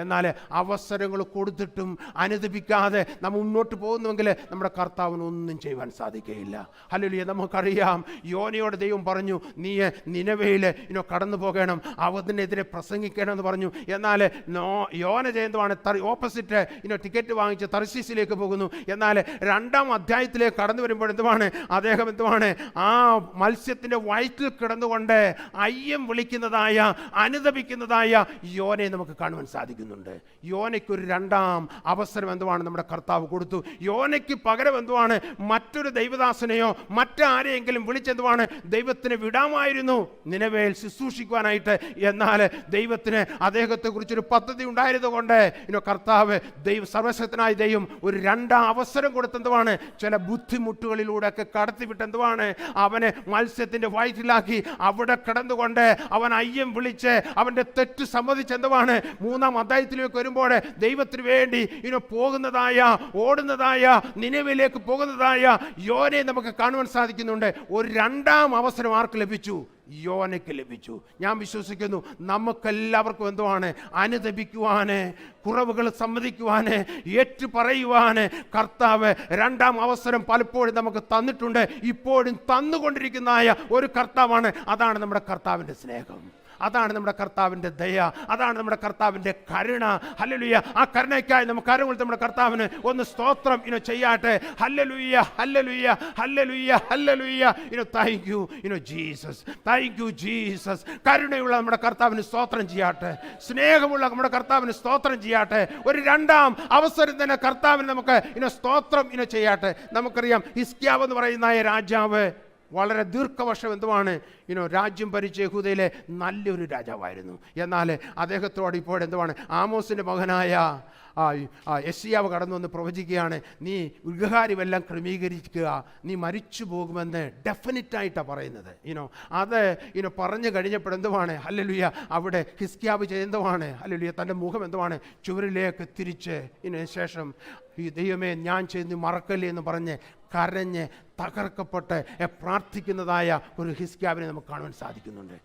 എന്നാൽ അവസരങ്ങൾ കൊടുത്തിട്ടും അനുദപിക്കാതെ നമ്മൾ മുന്നോട്ട് പോകുന്നുവെങ്കിൽ നമ്മുടെ കർത്താവിന് ഒന്നും ചെയ്യുവാൻ സാധിക്കുകയില്ല. ഹല്ലേലൂയ. നമുക്കറിയാം, യോനയോട് ദൈവം പറഞ്ഞു, നീ നിനവയിൽ കടന്നു പോകണം, അവതിനെതിരെ പ്രസംഗിക്കണം എന്ന് പറഞ്ഞു. എന്നാൽ യോന ചെയ്യുന്നതാണ് ഓപ്പോസിറ്റ് ടിക്കറ്റ് വാങ്ങിച്ച് തർശീസിലേക്ക് പോകുന്നു. എന്നാൽ 2-ാം അധ്യായത്തിലേക്ക് കടന്നു വരുമ്പോൾ എന്തുവാണ്, അദ്ദേഹം എന്തുവാണ്, ആ മത്സ്യത്തിൻ്റെ വയറ്റിൽ കിടന്നുകൊണ്ട് അയ്യം വിളിക്കുന്നതായ അനുദപിക്കുന്നതായ യോനയെ നമുക്ക് കാണുവാൻ സാധിക്കുന്നുണ്ട്. യോനയ്ക്കൊരു 2-ാം അവസരം എന്തുവാണ് നമ്മുടെ കർത്താവ് കൊടുത്തു. യോനയ്ക്ക് പകരം എന്തുവാണ്, മറ്റൊരു ദൈവദാസനെയോ മറ്റാരെയെങ്കിലും വിളിച്ചെന്തുവാണ്, ദൈവത്തിന് വിടാമായിരുന്നു നിനവേൽ ശുശ്രൂഷിക്കുവാനായിട്ട്. എന്നാൽ ദൈവത്തിന് അദ്ദേഹത്തെക്കുറിച്ചൊരു പദ്ധതി ഉണ്ടായിരുന്നുകൊണ്ട് കർത്താവ് സർവശക്തനായ ദൈവം ഒരു 2-ാം അവസരം കൊടുത്തെന്തുവാണ്, ചില ബുദ്ധിമുട്ടുകളിലൂടെ ഒക്കെ കടത്തിവിട്ടെന്തുവാണ്, അവനെ മത്സ്യത്തിൻ്റെ വയറ്റിലാക്കി അവിടെ കിടന്നുകൊണ്ട് അവൻ അയ്യം വിളിച്ച് അവൻ്റെ തെറ്റ് സമ്മതിച്ചെന്തുവാണ് 3-ാം അധ്യായത്തിലേക്ക് വരുമ്പോൾ ദൈവത്തിന് വേണ്ടി പോകുന്നതായ ഓടുന്നതായ നിനവിലേക്ക് പോകുന്നതായ യോനയെ നമുക്ക് കാണുവാൻ സാധിക്കുന്നുണ്ട്. ഒരു 2-ാം അവസരം ആർക്ക് ലഭിച്ചു? യോനയ്ക്ക് ലഭിച്ചു. ഞാൻ വിശ്വസിക്കുന്നു നമുക്കെല്ലാവർക്കും എന്തുവാണ്, അനുദപിക്കുവാന്, കുറവുകൾ സമ്മതിക്കുവാന്, ഏറ്റു പറയുവാന് കർത്താവ് 2-ാം അവസരം പലപ്പോഴും നമുക്ക് തന്നിട്ടുണ്ട്. ഇപ്പോഴും തന്നുകൊണ്ടിരിക്കുന്നതായ ഒരു കർത്താവാണ്. അതാണ് നമ്മുടെ കർത്താവിൻ്റെ സ്നേഹം, അതാണ് നമ്മുടെ കർത്താവിൻ്റെ ദയ, അതാണ് നമ്മുടെ കർത്താവിൻ്റെ കരുണ. ഹല്ലേലൂയ. ആ കരുണയ്ക്കായി നമുക്ക് കരങ്ങൾ നമ്മുടെ കർത്താവിന് ഒന്ന് സ്തോത്രം ചെയ്യാട്ടെ. Hallelujah, hallelujah, hallelujah, hallelujah. Thank you Jesus, thank you Jesus. കരുണയുള്ള നമ്മുടെ കർത്താവിന് സ്തോത്രം ചെയ്യാട്ടെ, സ്നേഹമുള്ള നമ്മുടെ കർത്താവിന് സ്തോത്രം ചെയ്യാട്ടെ. ഒരു 2-ാം അവസരം തന്നെ കർത്താവിന് നമുക്ക് സ്തോത്രം ചെയ്യാട്ടെ. നമുക്കറിയാം, ഹിസ്കിയാവ് എന്ന് പറയുന്ന രാജാവ് വളരെ ദീർഘവർഷം എന്തുവാണ് രാജ്യം ഭരിച്ച യഹൂദയിലെ നല്ലൊരു രാജാവായിരുന്നു. എന്നാൽ അദ്ദേഹത്തോട് ഇപ്പോൾ എന്തുവാണ്, ആമോസിൻ്റെ മകനായ യെശയ്യാവ് കടന്നു വന്ന് പ്രവചിക്കുകയാണ്, നീ വിഗ്രഹാരമെല്ലാം ക്രമീകരിക്കുക, നീ മരിച്ചു പോകുമെന്ന് ഡെഫിനറ്റായിട്ടാണ് പറയുന്നത്. അത് പറഞ്ഞു കഴിഞ്ഞപ്പോൾ എന്തുവാണ്, ഹല്ലേലൂയ, അവിടെ ഹിസ്കിയാവ് ചെയ്യുന്നതുമാണ്, ഹല്ലേലൂയ, തൻ്റെ മുഖം എന്തുവാണ് ചുവരിലേക്ക് തിരിച്ച് ശേഷം ഈ ദൈവമേ ഞാൻ ചെയ്യുന്നു മറക്കല്ലേ എന്ന് പറഞ്ഞ് കരഞ്ഞ് തകർക്കപ്പെട്ട് പ്രാർത്ഥിക്കുന്നതായ ഒരു ഹിസ്കിയാവിനെ നമുക്ക് കാണുവാൻ സാധിക്കുന്നുണ്ട്.